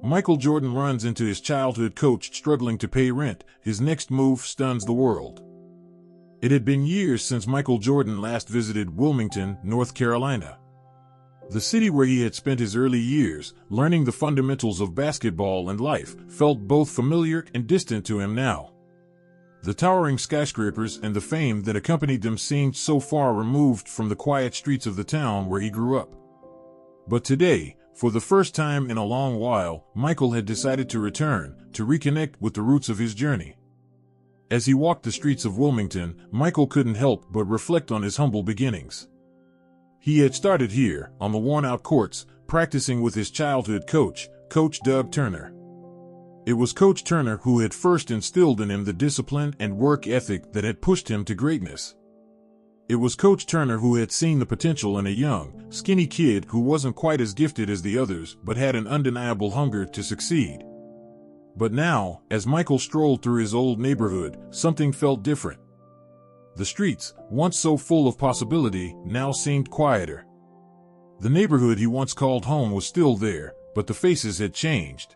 Michael Jordan runs into his childhood coach struggling to pay rent. His next move stuns the world. It had been years since Michael Jordan last visited Wilmington, North Carolina. The city where he had spent his early years, learning the fundamentals of basketball and life, felt both familiar and distant to him now. The towering skyscrapers and the fame that accompanied them seemed so far removed from the quiet streets of the town where he grew up. But today, for the first time in a long while, Michael had decided to return, to reconnect with the roots of his journey. As he walked the streets of Wilmington, Michael couldn't help but reflect on his humble beginnings. He had started here, on the worn-out courts, practicing with his childhood coach, Coach Doug Turner. It was Coach Turner who had first instilled in him the discipline and work ethic that had pushed him to greatness. It was Coach Turner who had seen the potential in a young, skinny kid who wasn't quite as gifted as the others but had an undeniable hunger to succeed. But now, as Michael strolled through his old neighborhood, something felt different. The streets, once so full of possibility, now seemed quieter. The neighborhood he once called home was still there, but the faces had changed.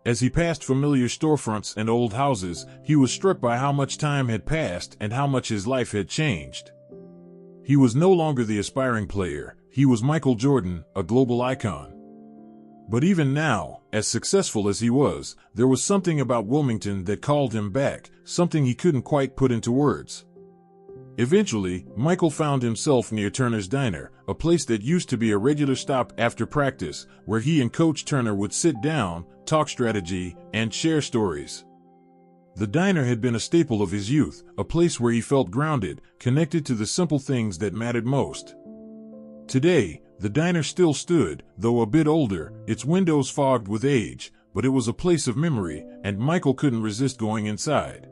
As he passed familiar storefronts and old houses, he was struck by how much time had passed and how much his life had changed. He was no longer the aspiring player, he was Michael Jordan, a global icon. But even now, as successful as he was, there was something about Wilmington that called him back, something he couldn't quite put into words. Eventually, Michael found himself near Turner's Diner, a place that used to be a regular stop after practice, where he and Coach Turner would sit down, talk strategy, and share stories. The diner had been a staple of his youth, a place where he felt grounded, connected to the simple things that mattered most. Today, the diner still stood, though a bit older, its windows fogged with age, but it was a place of memory, and Michael couldn't resist going inside.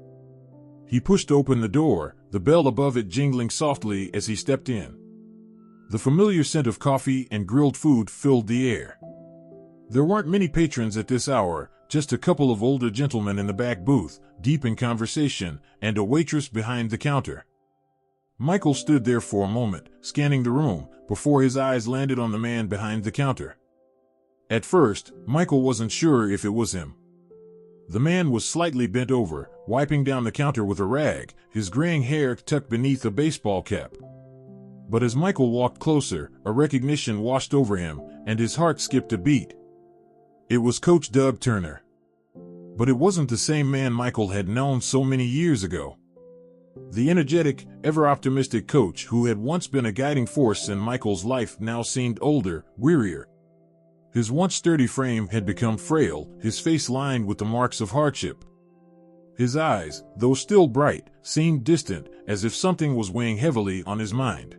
He pushed open the door, the bell above it jingling softly as he stepped in. The familiar scent of coffee and grilled food filled the air. There weren't many patrons at this hour, just a couple of older gentlemen in the back booth, deep in conversation, and a waitress behind the counter. Michael stood there for a moment, scanning the room, before his eyes landed on the man behind the counter. At first, Michael wasn't sure if it was him. The man was slightly bent over, wiping down the counter with a rag, his graying hair tucked beneath a baseball cap. But as Michael walked closer, a recognition washed over him, and his heart skipped a beat. It was Coach Doug Turner. But it wasn't the same man Michael had known so many years ago. The energetic, ever-optimistic coach who had once been a guiding force in Michael's life now seemed older, wearier. His once sturdy frame had become frail, his face lined with the marks of hardship. His eyes, though still bright, seemed distant, as if something was weighing heavily on his mind.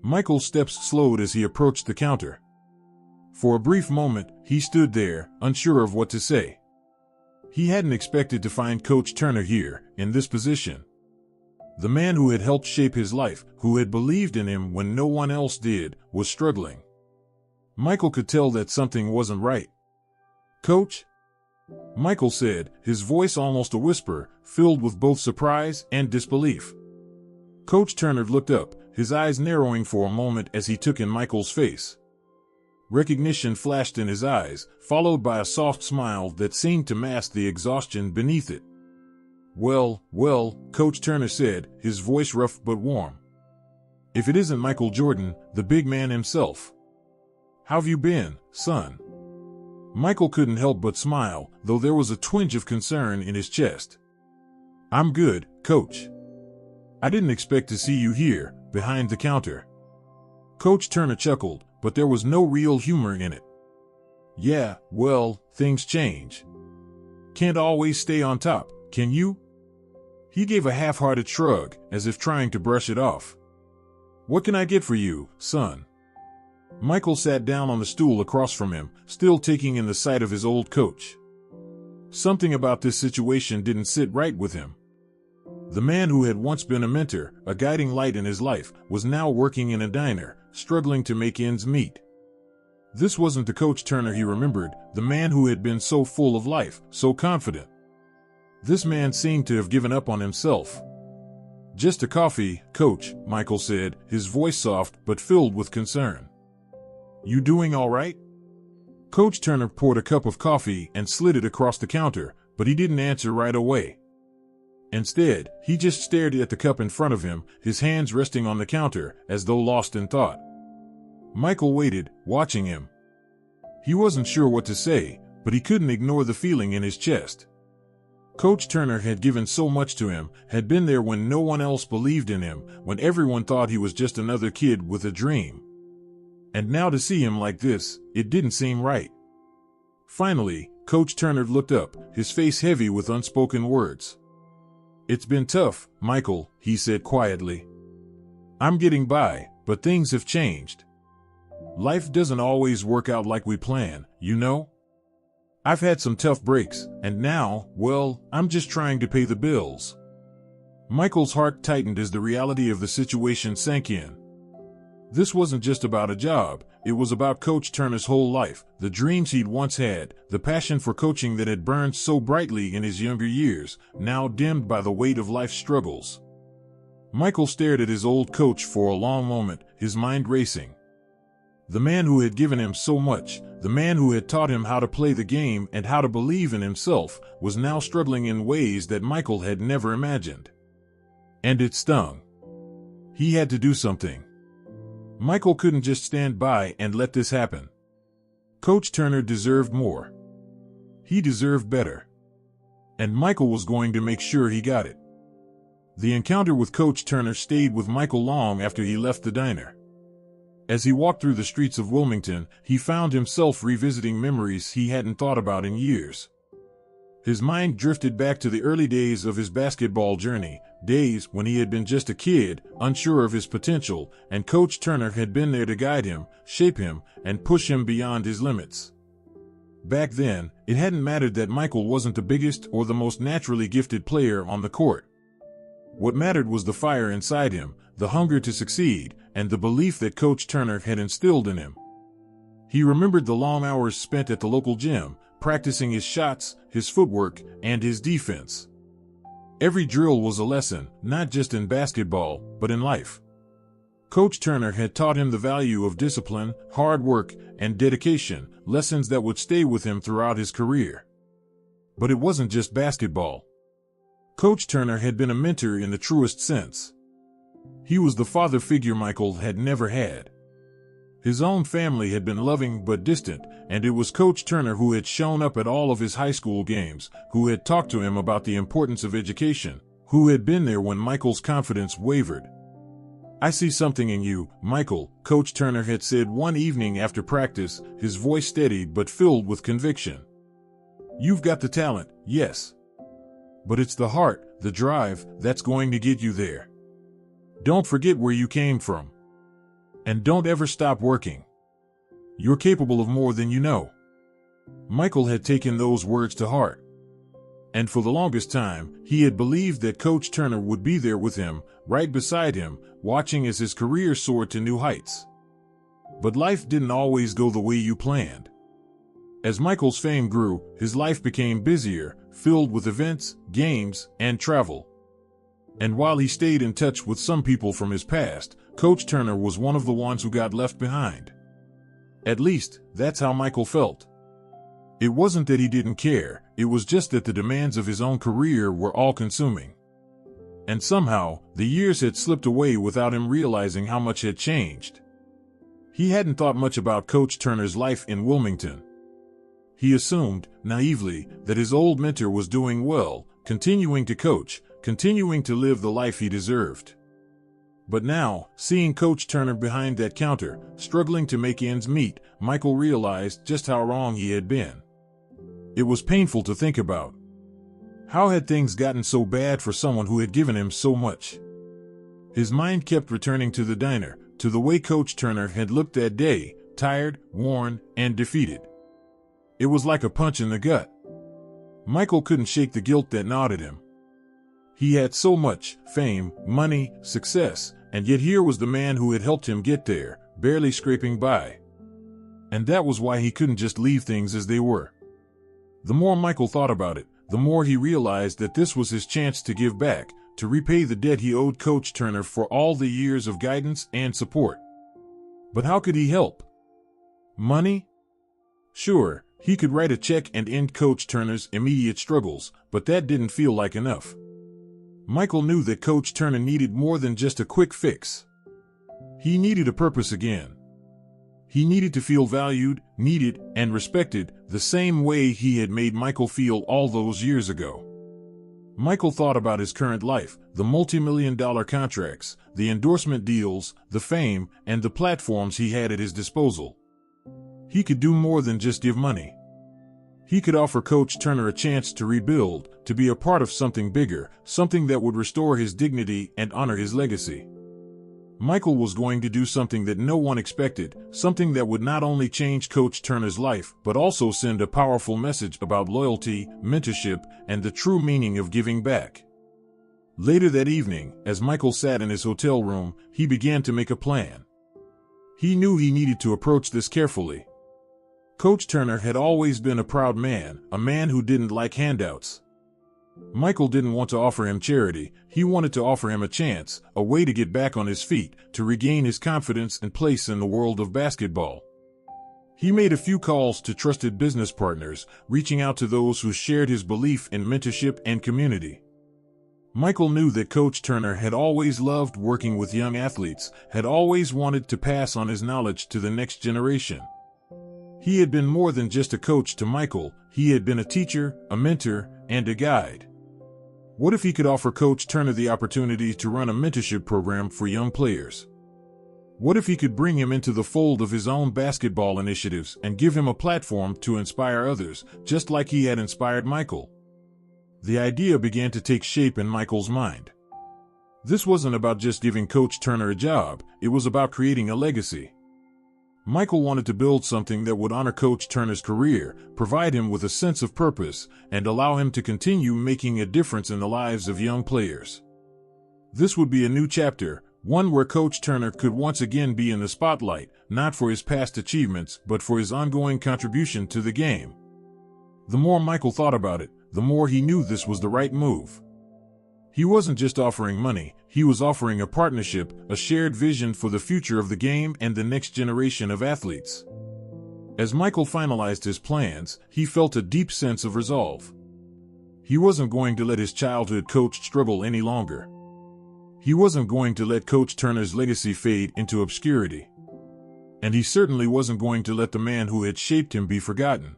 Michael's steps slowed as he approached the counter. For a brief moment, he stood there, unsure of what to say. He hadn't expected to find Coach Turner here, in this position. The man who had helped shape his life, who had believed in him when no one else did, was struggling. Michael could tell that something wasn't right. "Coach?" Michael said, his voice almost a whisper, filled with both surprise and disbelief. Coach Turner looked up, his eyes narrowing for a moment as he took in Michael's face. Recognition flashed in his eyes, followed by a soft smile that seemed to mask the exhaustion beneath it. Well, Coach Turner said, his voice rough but warm. "If it isn't Michael Jordan, the big man himself. How've you been, son?" Michael couldn't help but smile, though there was a twinge of concern in his chest. "I'm good, Coach. I didn't expect to see you here, behind the counter." Coach Turner chuckled, but there was no real humor in it. "Yeah, well, things change. Can't always stay on top, can you?" He gave a half-hearted shrug, as if trying to brush it off. "What can I get for you, son?" Michael sat down on the stool across from him, still taking in the sight of his old coach. Something about this situation didn't sit right with him. The man who had once been a mentor, a guiding light in his life, was now working in a diner, struggling to make ends meet. This wasn't the Coach Turner he remembered, the man who had been so full of life, so confident. This man seemed to have given up on himself. "Just a coffee, Coach," Michael said, his voice soft but filled with concern. "You doing all right?" Coach Turner poured a cup of coffee and slid it across the counter, but he didn't answer right away. Instead, he just stared at the cup in front of him, his hands resting on the counter, as though lost in thought. Michael waited, watching him. He wasn't sure what to say, but he couldn't ignore the feeling in his chest. Coach Turner had given so much to him, had been there when no one else believed in him, when everyone thought he was just another kid with a dream. And now to see him like this, it didn't seem right. Finally, Coach Turner looked up, his face heavy with unspoken words. "It's been tough, Michael," he said quietly. "I'm getting by, but things have changed. Life doesn't always work out like we plan, you know? I've had some tough breaks, and now, well, I'm just trying to pay the bills." Michael's heart tightened as the reality of the situation sank in. This wasn't just about a job, it was about Coach Turner's whole life, the dreams he'd once had, the passion for coaching that had burned so brightly in his younger years, now dimmed by the weight of life's struggles. Michael stared at his old coach for a long moment, his mind racing. The man who had given him so much, the man who had taught him how to play the game and how to believe in himself, was now struggling in ways that Michael had never imagined. And it stung. He had to do something. Michael couldn't just stand by and let this happen. Coach Turner deserved more. He deserved better. And Michael was going to make sure he got it. The encounter with Coach Turner stayed with Michael long after he left the diner. As he walked through the streets of Wilmington, he found himself revisiting memories he hadn't thought about in years. His mind drifted back to the early days of his basketball journey, days when he had been just a kid, unsure of his potential, and Coach Turner had been there to guide him, shape him, and push him beyond his limits. Back then, it hadn't mattered that Michael wasn't the biggest or the most naturally gifted player on the court. What mattered was the fire inside him, the hunger to succeed, and the belief that Coach Turner had instilled in him. He remembered the long hours spent at the local gym, practicing his shots, his footwork, and his defense. Every drill was a lesson, not just in basketball, but in life. Coach Turner had taught him the value of discipline, hard work, and dedication, lessons that would stay with him throughout his career. But it wasn't just basketball. Coach Turner had been a mentor in the truest sense. He was the father figure Michael had never had. His own family had been loving but distant, and it was Coach Turner who had shown up at all of his high school games, who had talked to him about the importance of education, who had been there when Michael's confidence wavered. "I see something in you, Michael," Coach Turner had said one evening after practice, his voice steady but filled with conviction. "You've got the talent, yes. But it's the heart, the drive, that's going to get you there. Don't forget where you came from. And don't ever stop working. You're capable of more than you know." Michael had taken those words to heart. And for the longest time, he had believed that Coach Turner would be there with him, right beside him, watching as his career soared to new heights. But life didn't always go the way you planned. As Michael's fame grew, his life became busier, filled with events, games, and travel. And while he stayed in touch with some people from his past, Coach Turner was one of the ones who got left behind. At least, that's how Michael felt. It wasn't that he didn't care, it was just that the demands of his own career were all-consuming. And somehow, the years had slipped away without him realizing how much had changed. He hadn't thought much about Coach Turner's life in Wilmington. He assumed, naively, that his old mentor was doing well, continuing to coach, continuing to live the life he deserved. But now, seeing Coach Turner behind that counter, struggling to make ends meet, Michael realized just how wrong he had been. It was painful to think about. How had things gotten so bad for someone who had given him so much? His mind kept returning to the diner, to the way Coach Turner had looked that day, tired, worn, and defeated. It was like a punch in the gut. Michael couldn't shake the guilt that gnawed at him. He had so much, fame, money, success, and yet here was the man who had helped him get there, barely scraping by. And that was why he couldn't just leave things as they were. The more Michael thought about it, the more he realized that this was his chance to give back, to repay the debt he owed Coach Turner for all the years of guidance and support. But how could he help? Money? Sure, he could write a check and end Coach Turner's immediate struggles, but that didn't feel like enough. Michael knew that Coach Turner needed more than just a quick fix. He needed a purpose again. He needed to feel valued, needed, and respected the same way he had made Michael feel all those years ago. Michael thought about his current life, the multi-million-dollar contracts, the endorsement deals, the fame, and the platforms he had at his disposal. He could do more than just give money. He could offer Coach Turner a chance to rebuild, to be a part of something bigger, something that would restore his dignity and honor his legacy. Michael was going to do something that no one expected, something that would not only change Coach Turner's life, but also send a powerful message about loyalty, mentorship, and the true meaning of giving back. Later that evening, as Michael sat in his hotel room, he began to make a plan. He knew he needed to approach this carefully. Coach Turner had always been a proud man, a man who didn't like handouts. Michael didn't want to offer him charity, he wanted to offer him a chance, a way to get back on his feet, to regain his confidence and place in the world of basketball. He made a few calls to trusted business partners, reaching out to those who shared his belief in mentorship and community. Michael knew that Coach Turner had always loved working with young athletes, had always wanted to pass on his knowledge to the next generation. He had been more than just a coach to Michael, he had been a teacher, a mentor, and a guide. What if he could offer Coach Turner the opportunity to run a mentorship program for young players? What if he could bring him into the fold of his own basketball initiatives and give him a platform to inspire others, just like he had inspired Michael? The idea began to take shape in Michael's mind. This wasn't about just giving Coach Turner a job, it was about creating a legacy. Michael wanted to build something that would honor Coach Turner's career, provide him with a sense of purpose, and allow him to continue making a difference in the lives of young players. This would be a new chapter, one where Coach Turner could once again be in the spotlight, not for his past achievements, but for his ongoing contribution to the game. The more Michael thought about it, the more he knew this was the right move. He wasn't just offering money, he was offering a partnership, a shared vision for the future of the game and the next generation of athletes. As Michael finalized his plans, he felt a deep sense of resolve. He wasn't going to let his childhood coach struggle any longer. He wasn't going to let Coach Turner's legacy fade into obscurity. And he certainly wasn't going to let the man who had shaped him be forgotten.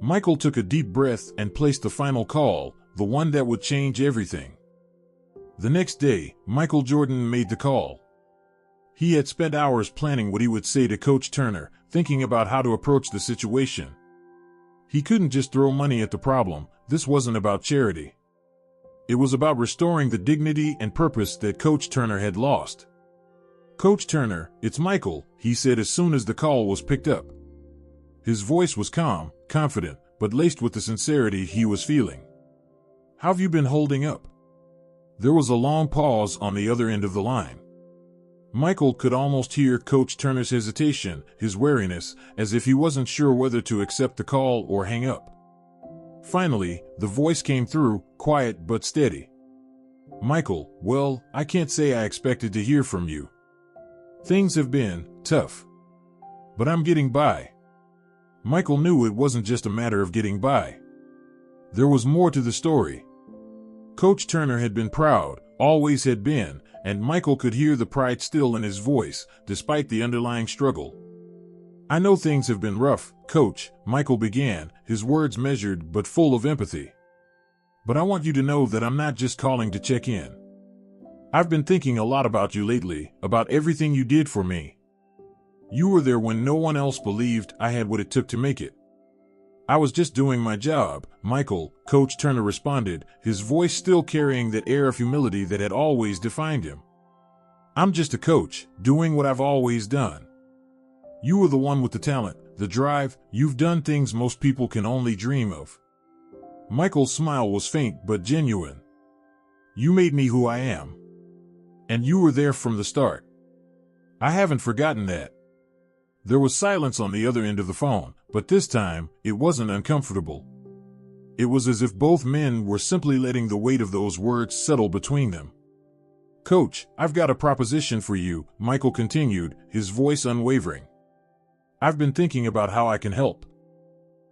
Michael took a deep breath and placed the final call, the one that would change everything. The next day, Michael Jordan made the call. He had spent hours planning what he would say to Coach Turner, thinking about how to approach the situation. He couldn't just throw money at the problem, this wasn't about charity. It was about restoring the dignity and purpose that Coach Turner had lost. "Coach Turner, it's Michael," he said as soon as the call was picked up. His voice was calm, confident, but laced with the sincerity he was feeling. "How have you been holding up?" There was a long pause on the other end of the line. Michael could almost hear Coach Turner's hesitation, his wariness, as if he wasn't sure whether to accept the call or hang up. Finally, the voice came through, quiet but steady. "Michael, well, I can't say I expected to hear from you. Things have been tough. But I'm getting by." Michael knew it wasn't just a matter of getting by. There was more to the story. Coach Turner had been proud, always had been, and Michael could hear the pride still in his voice, despite the underlying struggle. "I know things have been rough, Coach," Michael began, his words measured but full of empathy. "But I want you to know that I'm not just calling to check in. I've been thinking a lot about you lately, about everything you did for me. You were there when no one else believed I had what it took to make it." "I was just doing my job, Michael," Coach Turner responded, his voice still carrying that air of humility that had always defined him. "I'm just a coach, doing what I've always done. You were the one with the talent, the drive, you've done things most people can only dream of." Michael's smile was faint but genuine. "You made me who I am. And you were there from the start. I haven't forgotten that." There was silence on the other end of the phone, but this time, it wasn't uncomfortable. It was as if both men were simply letting the weight of those words settle between them. "Coach, I've got a proposition for you," Michael continued, his voice unwavering. "I've been thinking about how I can help.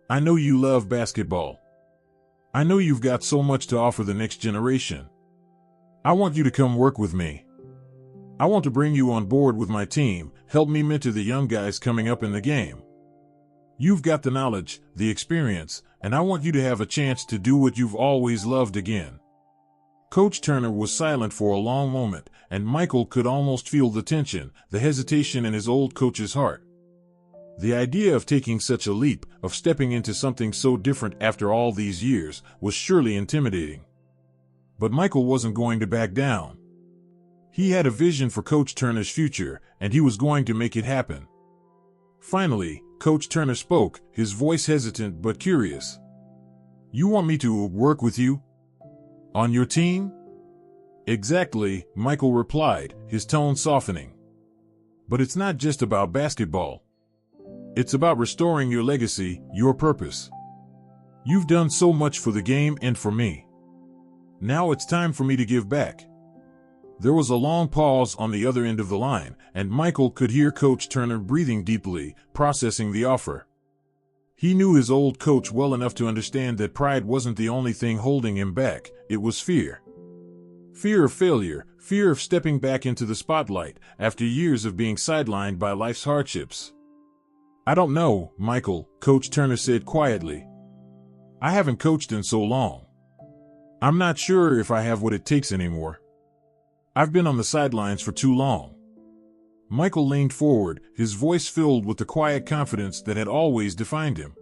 I know you love basketball. I know you've got so much to offer the next generation. I want you to come work with me. I want to bring you on board with my team, help me mentor the young guys coming up in the game. You've got the knowledge, the experience, and I want you to have a chance to do what you've always loved again. Coach Turner was silent for a long moment, and Michael could almost feel the tension, the hesitation in his old coach's heart. The idea of taking such a leap, of stepping into something so different after all these years, was surely intimidating. But Michael wasn't going to back down. He had a vision for Coach Turner's future, and he was going to make it happen. Finally, Coach Turner spoke, his voice hesitant but curious. You want me to work with you? On your team? Exactly, Michael replied, his tone softening. But it's not just about basketball. It's about restoring your legacy, your purpose. You've done so much for the game and for me. Now it's time for me to give back. There was a long pause on the other end of the line, and Michael could hear Coach Turner breathing deeply, processing the offer. He knew his old coach well enough to understand that pride wasn't the only thing holding him back, it was fear. Fear of failure, fear of stepping back into the spotlight after years of being sidelined by life's hardships. I don't know, Michael, Coach Turner said quietly. I haven't coached in so long. I'm not sure if I have what it takes anymore. I've been on the sidelines for too long. Michael leaned forward, his voice filled with the quiet confidence that had always defined him.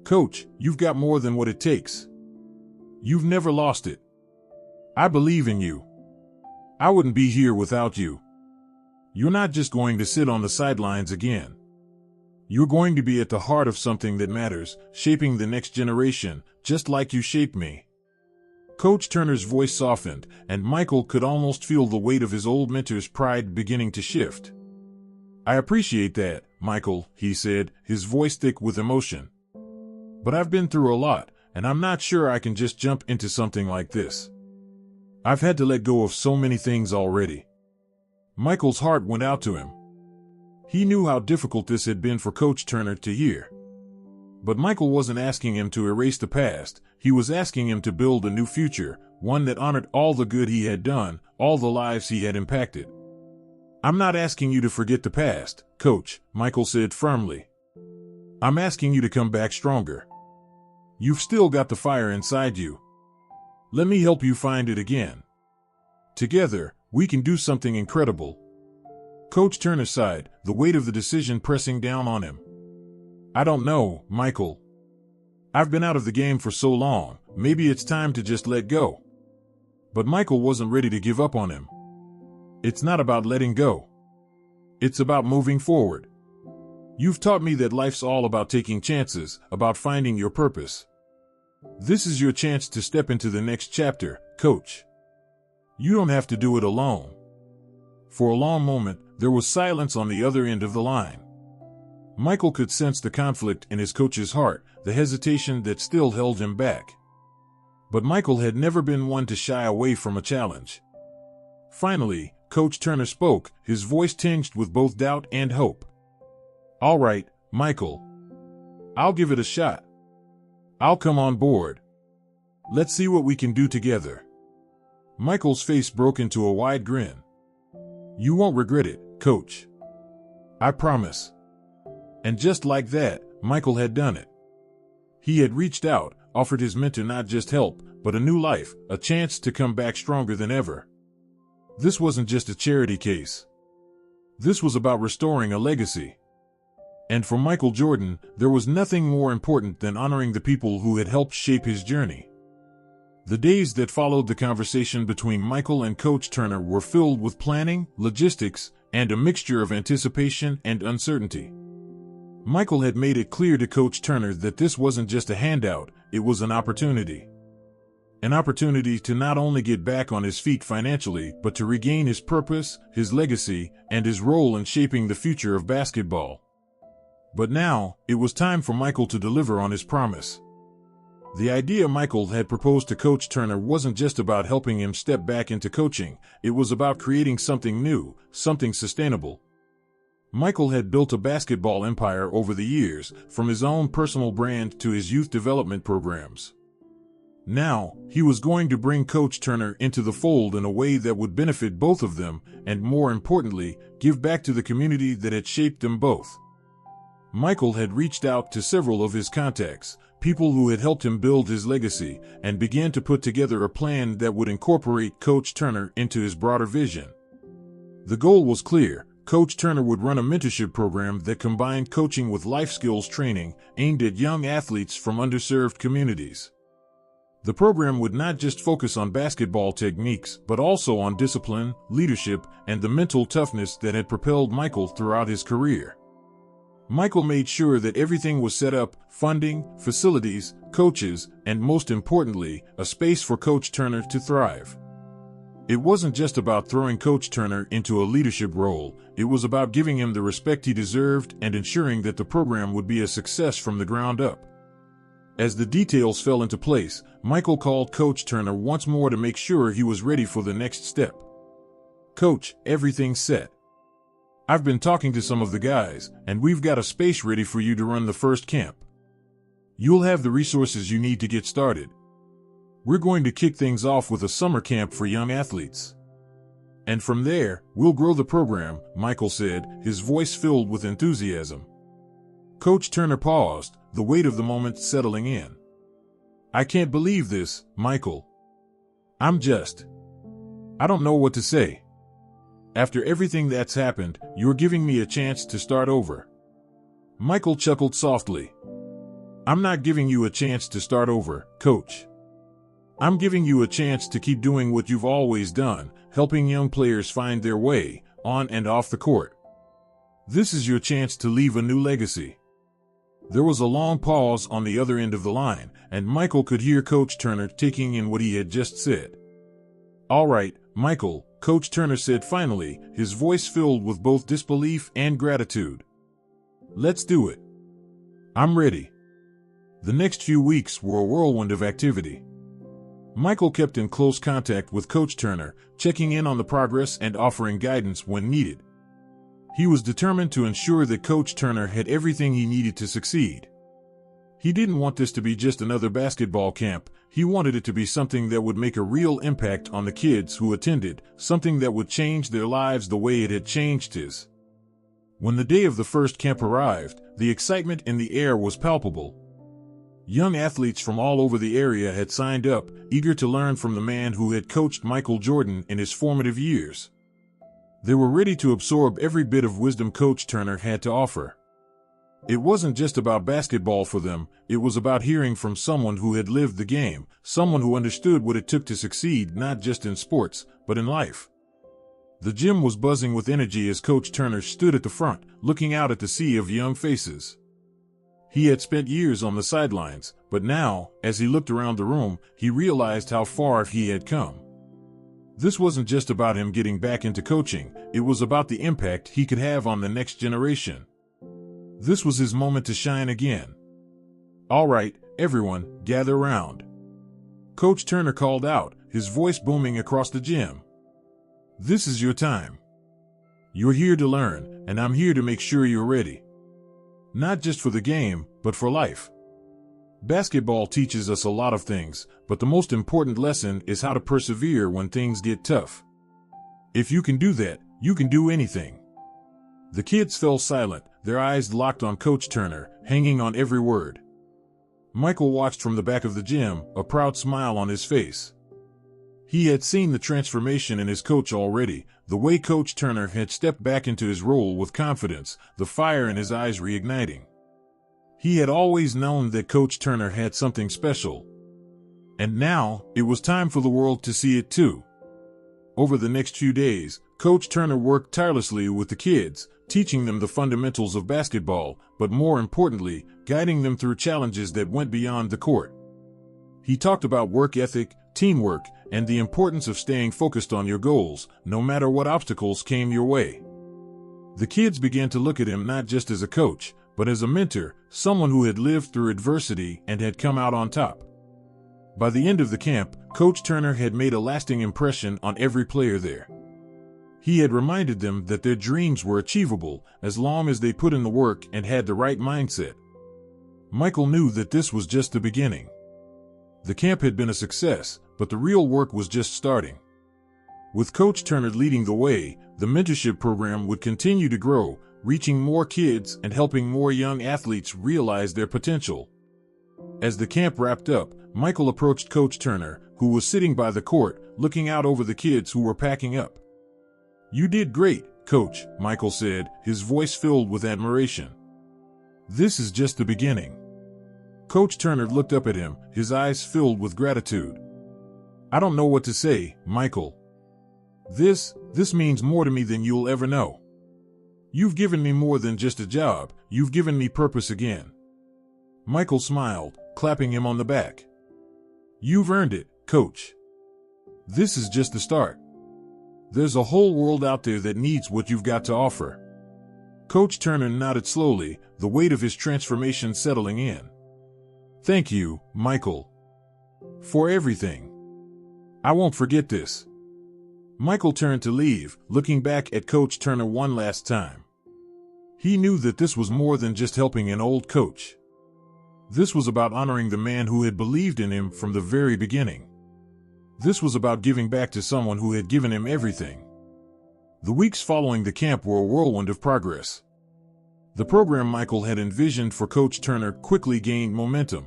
Coach, you've got more than what it takes. You've never lost it. I believe in you. I wouldn't be here without you. You're not just going to sit on the sidelines again. You're going to be at the heart of something that matters, shaping the next generation, just like you shaped me. Coach Turner's voice softened, and Michael could almost feel the weight of his old mentor's pride beginning to shift. I appreciate that, Michael, he said, his voice thick with emotion. But I've been through a lot, and I'm not sure I can just jump into something like this. I've had to let go of so many things already. Michael's heart went out to him. He knew how difficult this had been for Coach Turner to hear. But Michael wasn't asking him to erase the past, he was asking him to build a new future, one that honored all the good he had done, all the lives he had impacted. I'm not asking you to forget the past, Coach, Michael said firmly. I'm asking you to come back stronger. You've still got the fire inside you. Let me help you find it again. Together, we can do something incredible. Coach Turner sighed, the weight of the decision pressing down on him. I don't know, Michael. I've been out of the game for so long, maybe it's time to just let go. But Michael wasn't ready to give up on him. It's not about letting go. It's about moving forward. You've taught me that life's all about taking chances, about finding your purpose. This is your chance to step into the next chapter, Coach. You don't have to do it alone. For a long moment, there was silence on the other end of the line. Michael could sense the conflict in his coach's heart, the hesitation that still held him back. But Michael had never been one to shy away from a challenge. Finally, Coach Turner spoke, his voice tinged with both doubt and hope. All right, Michael. I'll give it a shot. I'll come on board. Let's see what we can do together. Michael's face broke into a wide grin. You won't regret it, Coach. I promise. And just like that, Michael had done it. He had reached out, offered his mentor not just help, but a new life, a chance to come back stronger than ever. This wasn't just a charity case. This was about restoring a legacy. And for Michael Jordan, there was nothing more important than honoring the people who had helped shape his journey. The days that followed the conversation between Michael and Coach Turner were filled with planning, logistics, and a mixture of anticipation and uncertainty. Michael had made it clear to Coach Turner that this wasn't just a handout, it was an opportunity. An opportunity to not only get back on his feet financially, but to regain his purpose, his legacy, and his role in shaping the future of basketball. But now, it was time for Michael to deliver on his promise. The idea Michael had proposed to Coach Turner wasn't just about helping him step back into coaching, it was about creating something new, something sustainable. Michael had built a basketball empire over the years, from his own personal brand to his youth development programs. Now, he was going to bring Coach Turner into the fold in a way that would benefit both of them, and more importantly, give back to the community that had shaped them both. Michael had reached out to several of his contacts, people who had helped him build his legacy, and began to put together a plan that would incorporate Coach Turner into his broader vision. The goal was clear. Coach Turner would run a mentorship program that combined coaching with life skills training aimed at young athletes from underserved communities. The program would not just focus on basketball techniques, but also on discipline, leadership, and the mental toughness that had propelled Michael throughout his career. Michael made sure that everything was set up: funding, facilities, coaches, and most importantly, a space for Coach Turner to thrive. It wasn't just about throwing Coach Turner into a leadership role, it was about giving him the respect he deserved and ensuring that the program would be a success from the ground up. As the details fell into place, Michael called Coach Turner once more to make sure he was ready for the next step. "Coach, everything's set. I've been talking to some of the guys, and we've got a space ready for you to run the first camp. You'll have the resources you need to get started. We're going to kick things off with a summer camp for young athletes. And from there, we'll grow the program," Michael said, his voice filled with enthusiasm. Coach Turner paused, the weight of the moment settling in. "I can't believe this, Michael. I don't know what to say. After everything that's happened, you're giving me a chance to start over." Michael chuckled softly. "I'm not giving you a chance to start over, Coach. I'm giving you a chance to keep doing what you've always done, helping young players find their way, on and off the court. This is your chance to leave a new legacy." There was a long pause on the other end of the line, and Michael could hear Coach Turner taking in what he had just said. "All right, Michael," Coach Turner said finally, his voice filled with both disbelief and gratitude. "Let's do it. I'm ready." The next few weeks were a whirlwind of activity. Michael kept in close contact with Coach Turner, checking in on the progress and offering guidance when needed. He was determined to ensure that Coach Turner had everything he needed to succeed. He didn't want this to be just another basketball camp. He wanted it to be something that would make a real impact on the kids who attended, something that would change their lives the way it had changed his. When the day of the first camp arrived, the excitement in the air was palpable. Young athletes from all over the area had signed up, eager to learn from the man who had coached Michael Jordan in his formative years. They were ready to absorb every bit of wisdom Coach Turner had to offer. It wasn't just about basketball for them, it was about hearing from someone who had lived the game, someone who understood what it took to succeed not just in sports, but in life. The gym was buzzing with energy as Coach Turner stood at the front, looking out at the sea of young faces. He had spent years on the sidelines, but now, as he looked around the room, he realized how far he had come. This wasn't just about him getting back into coaching, it was about the impact he could have on the next generation. This was his moment to shine again. "All right, everyone, gather round," Coach Turner called out, his voice booming across the gym. "This is your time. You're here to learn, and I'm here to make sure you're ready. Not just for the game, but for life. Basketball teaches us a lot of things, but the most important lesson is how to persevere when things get tough. If you can do that, you can do anything." The kids fell silent, their eyes locked on Coach Turner, hanging on every word. Michael watched from the back of the gym, a proud smile on his face. He had seen the transformation in his coach already, the way Coach Turner had stepped back into his role with confidence, the fire in his eyes reigniting. He had always known that Coach Turner had something special. And now, it was time for the world to see it too. Over the next few days, Coach Turner worked tirelessly with the kids, teaching them the fundamentals of basketball, but more importantly, guiding them through challenges that went beyond the court. He talked about work ethic, teamwork, and the importance of staying focused on your goals, no matter what obstacles came your way. The kids began to look at him not just as a coach, but as a mentor, someone who had lived through adversity and had come out on top. By the end of the camp, Coach Turner had made a lasting impression on every player there. He had reminded them that their dreams were achievable as long as they put in the work and had the right mindset. Michael knew that this was just the beginning. The camp had been a success, but the real work was just starting. With Coach Turner leading the way, the mentorship program would continue to grow, reaching more kids and helping more young athletes realize their potential. As the camp wrapped up, Michael approached Coach Turner, who was sitting by the court, looking out over the kids who were packing up. "You did great, Coach," Michael said, his voice filled with admiration. "This is just the beginning." Coach Turner looked up at him, his eyes filled with gratitude. "I don't know what to say, Michael. This means more to me than you'll ever know. You've given me more than just a job, you've given me purpose again." Michael smiled, clapping him on the back. "You've earned it, Coach. This is just the start. There's a whole world out there that needs what you've got to offer." Coach Turner nodded slowly, the weight of his transformation settling in. "Thank you, Michael. For everything. I won't forget this." Michael turned to leave, looking back at Coach Turner one last time. He knew that this was more than just helping an old coach. This was about honoring the man who had believed in him from the very beginning. This was about giving back to someone who had given him everything. The weeks following the camp were a whirlwind of progress. The program Michael had envisioned for Coach Turner quickly gained momentum.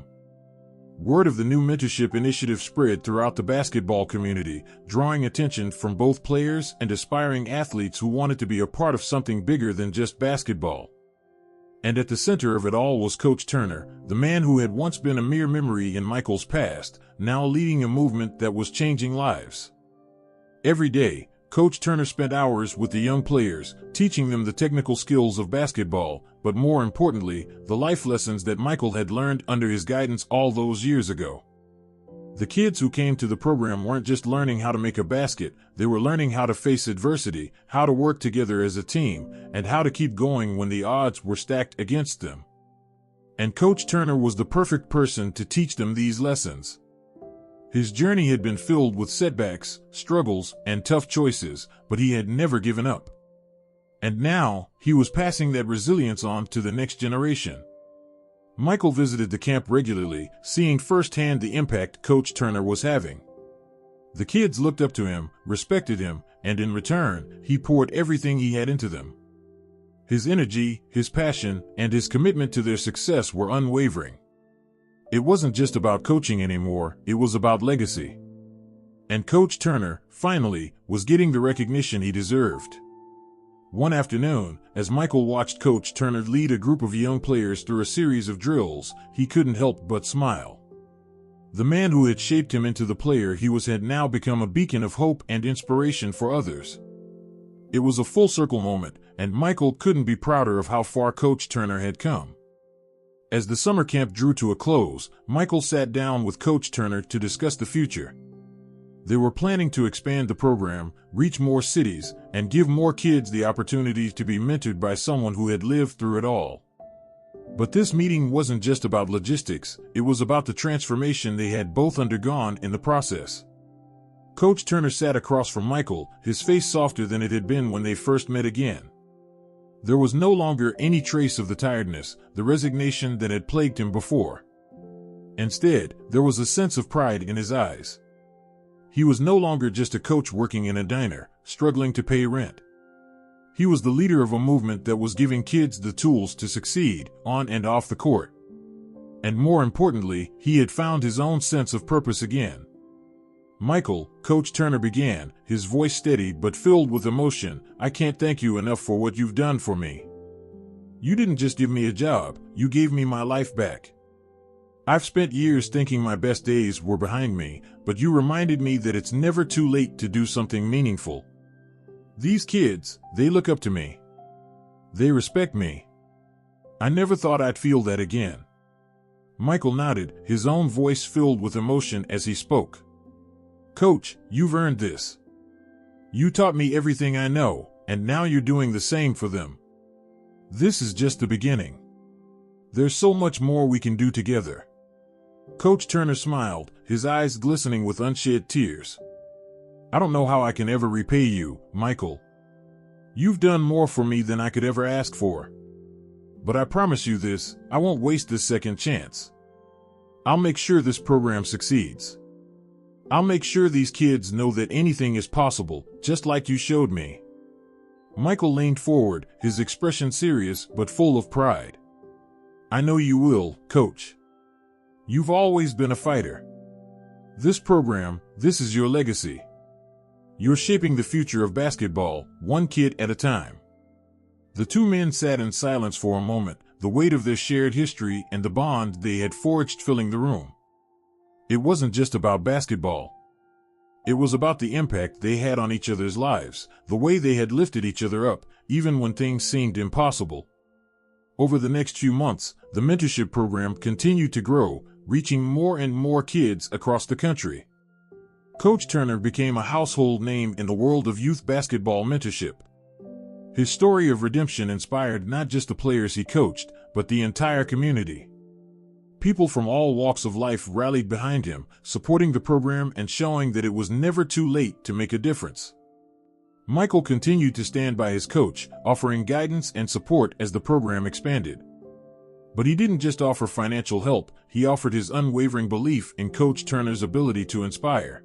Word of the new mentorship initiative spread throughout the basketball community, drawing attention from both players and aspiring athletes who wanted to be a part of something bigger than just basketball. And at the center of it all was Coach Turner, the man who had once been a mere memory in Michael's past, now leading a movement that was changing lives. Every day, Coach Turner spent hours with the young players, teaching them the technical skills of basketball, but more importantly, the life lessons that Michael had learned under his guidance all those years ago. The kids who came to the program weren't just learning how to make a basket, they were learning how to face adversity, how to work together as a team, and how to keep going when the odds were stacked against them. And Coach Turner was the perfect person to teach them these lessons. His journey had been filled with setbacks, struggles, and tough choices, but he had never given up. And now, he was passing that resilience on to the next generation. Michael visited the camp regularly, seeing firsthand the impact Coach Turner was having. The kids looked up to him, respected him, and in return, he poured everything he had into them. His energy, his passion, and his commitment to their success were unwavering. It wasn't just about coaching anymore, it was about legacy. And Coach Turner, finally, was getting the recognition he deserved. One afternoon, as Michael watched Coach Turner lead a group of young players through a series of drills, he couldn't help but smile. The man who had shaped him into the player he was had now become a beacon of hope and inspiration for others. It was a full-circle moment, and Michael couldn't be prouder of how far Coach Turner had come. As the summer camp drew to a close, Michael sat down with Coach Turner to discuss the future. They were planning to expand the program, reach more cities, and give more kids the opportunity to be mentored by someone who had lived through it all. But this meeting wasn't just about logistics, it was about the transformation they had both undergone in the process. Coach Turner sat across from Michael, his face softer than it had been when they first met again. There was no longer any trace of the tiredness, the resignation that had plagued him before. Instead, there was a sense of pride in his eyes. He was no longer just a coach working in a diner, struggling to pay rent. He was the leader of a movement that was giving kids the tools to succeed, on and off the court. And more importantly, he had found his own sense of purpose again. "Michael," Coach Turner began, his voice steady but filled with emotion, "I can't thank you enough for what you've done for me. You didn't just give me a job, you gave me my life back. I've spent years thinking my best days were behind me, but you reminded me that it's never too late to do something meaningful. These kids, they look up to me. They respect me. I never thought I'd feel that again." Michael nodded, his own voice filled with emotion as he spoke. "Coach, you've earned this. You taught me everything I know, and now you're doing the same for them. This is just the beginning. There's so much more we can do together." Coach Turner smiled, his eyes glistening with unshed tears. "I don't know how I can ever repay you, Michael. You've done more for me than I could ever ask for. But I promise you this, I won't waste this second chance. I'll make sure this program succeeds. I'll make sure these kids know that anything is possible, just like you showed me." Michael leaned forward, his expression serious but full of pride. "I know you will, Coach. You've always been a fighter. This program, this is your legacy. You're shaping the future of basketball, one kid at a time." The two men sat in silence for a moment, the weight of their shared history and the bond they had forged filling the room. It wasn't just about basketball. It was about the impact they had on each other's lives, the way they had lifted each other up, even when things seemed impossible. Over the next few months, the mentorship program continued to grow, reaching more and more kids across the country. Coach Turner became a household name in the world of youth basketball mentorship. His story of redemption inspired not just the players he coached, but the entire community. People from all walks of life rallied behind him, supporting the program and showing that it was never too late to make a difference. Michael continued to stand by his coach, offering guidance and support as the program expanded. But he didn't just offer financial help, he offered his unwavering belief in Coach Turner's ability to inspire.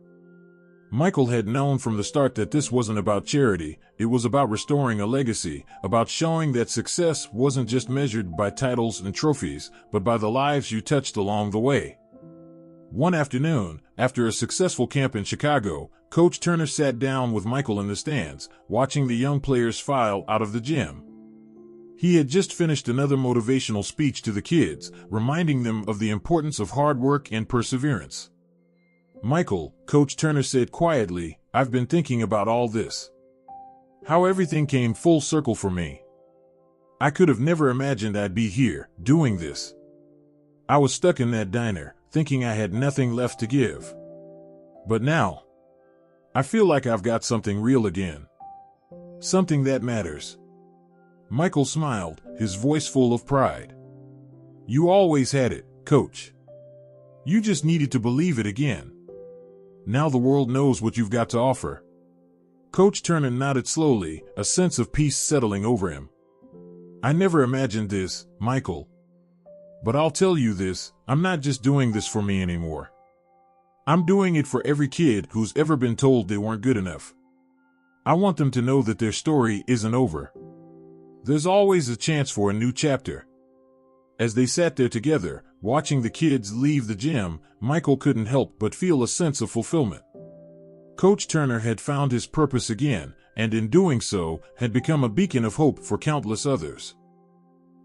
Michael had known from the start that this wasn't about charity, it was about restoring a legacy, about showing that success wasn't just measured by titles and trophies, but by the lives you touched along the way. One afternoon, after a successful camp in Chicago, Coach Turner sat down with Michael in the stands, watching the young players file out of the gym. He had just finished another motivational speech to the kids, reminding them of the importance of hard work and perseverance. "Michael," Coach Turner said quietly, "I've been thinking about all this. How everything came full circle for me. I could have never imagined I'd be here, doing this. I was stuck in that diner, thinking I had nothing left to give. But now, I feel like I've got something real again. Something that matters." Michael smiled, his voice full of pride. "You always had it, Coach. You just needed to believe it again. Now the world knows what you've got to offer." Coach Turner nodded slowly, a sense of peace settling over him. "I never imagined this, Michael. But I'll tell you this, I'm not just doing this for me anymore. I'm doing it for every kid who's ever been told they weren't good enough. I want them to know that their story isn't over. There's always a chance for a new chapter." As they sat there together, watching the kids leave the gym, Michael couldn't help but feel a sense of fulfillment. Coach Turner had found his purpose again, and in doing so, had become a beacon of hope for countless others.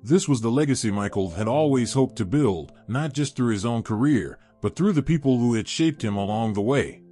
This was the legacy Michael had always hoped to build, not just through his own career, but through the people who had shaped him along the way.